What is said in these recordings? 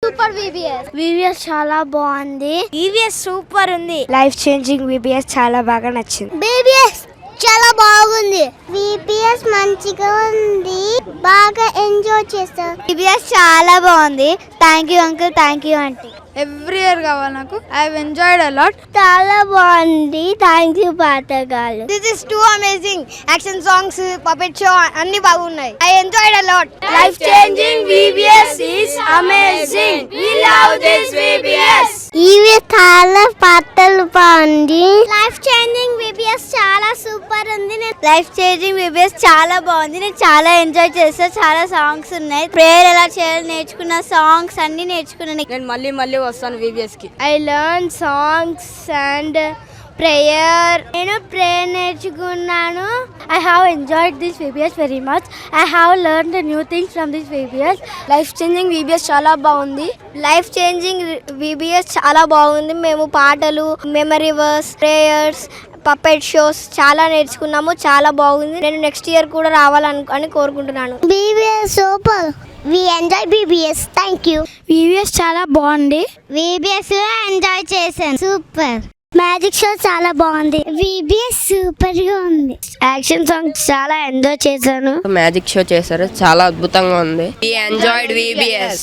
Super VVS చాలా బాగుంది. VVS super ఉంది. లైఫ్ చేంజింగ్ వివిఎస్ చాలా బాగా నచ్చింది. వివిఎస్ చాలా బాగుంది. వివిఎస్ మంచిగా ఉంది, బాగా ఎంజాయ్ చేస్తాం. వివిఎస్ చాలా బాగుంది. Thank you uncle, thank you aunty. Every year కావాలి నాకు. I have enjoyed a lot. చాలా బాగుంది. థ్యాంక్ యూ పాతగాళ్ళు. This is too amazing. Action songs, puppet show అన్ని బాగున్నాయి. I enjoyed a lot. Life changing VBS is amazing. We love this VBS. ఇవి చాలా పాటలు బాగుంది. లైఫ్ చేంజింగ్ VBS చాలా సూపర్ ఉంది. లైఫ్ చేంజింగ్ VBS చాలా బాగుంది. నేను చాలా ఎంజాయ్ చేసా. చాలా సాంగ్స్ ఉన్నాయి. ప్రేయర్ ఎలా చేయాలి నేర్చుకున్న, సాంగ్స్ అన్ని నేర్చుకున్నాను. నేను మళ్ళీ వస్తాను VBS కి. I learned songs and prayer. నేను ప్రేయర్ నేర్చుకున్నాను. I have enjoyed this VBS very much. I have learned new things from this VBS. Life changing VBS చాలా బాగుంది. లైఫ్ చేంజింగ్ VBS చాలా బాగుంది. మేము పాటలు, memory verse, prayers, puppet shows చాలా నేర్చుకున్నాము. చాలా బాగుంది. నేను నెక్స్ట్ ఇయర్ కూడా రావాలని కోరుకుంటున్నాను. VBS super. We enjoy VBS. Thank you. VBS చాలా బాగుంది. VBS ఎంజాయ్ చేశాను. సూపర్. మ్యాజిక్ షో చాలా బాగుంది. VBS సూపర్ గా ఉంది. యాక్షన్ సాంగ్స్ చాలా ఎంజాయ్ చేశాను. మ్యాజిక్ షో చేశారు, చాలా అద్భుతంగా ఉంది. We enjoyed VBS.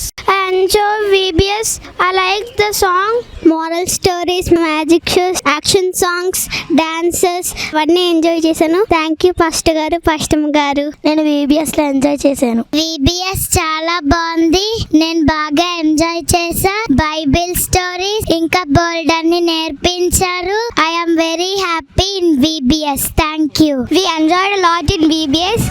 Enjoy VBS. I like the song, moral stories, magic shows, action songs, dances అవన్నీ ఎంజాయ్ చేశాను. థ్యాంక్ యూ పాస్టర్ గారు, పాస్టమ్ గారు. నేను VBS లో ఎంజాయ్ చేశాను. VBS చాలా బాగుంది. నేను బాగా ఎంజాయ్ చేసా. బైబిల్ స్టోరీస్ ఇంకా బోల్డ్ అన్ని నేర్పించారు. I am very happy in VBS. Thank you. We enjoyed a lot in VBS.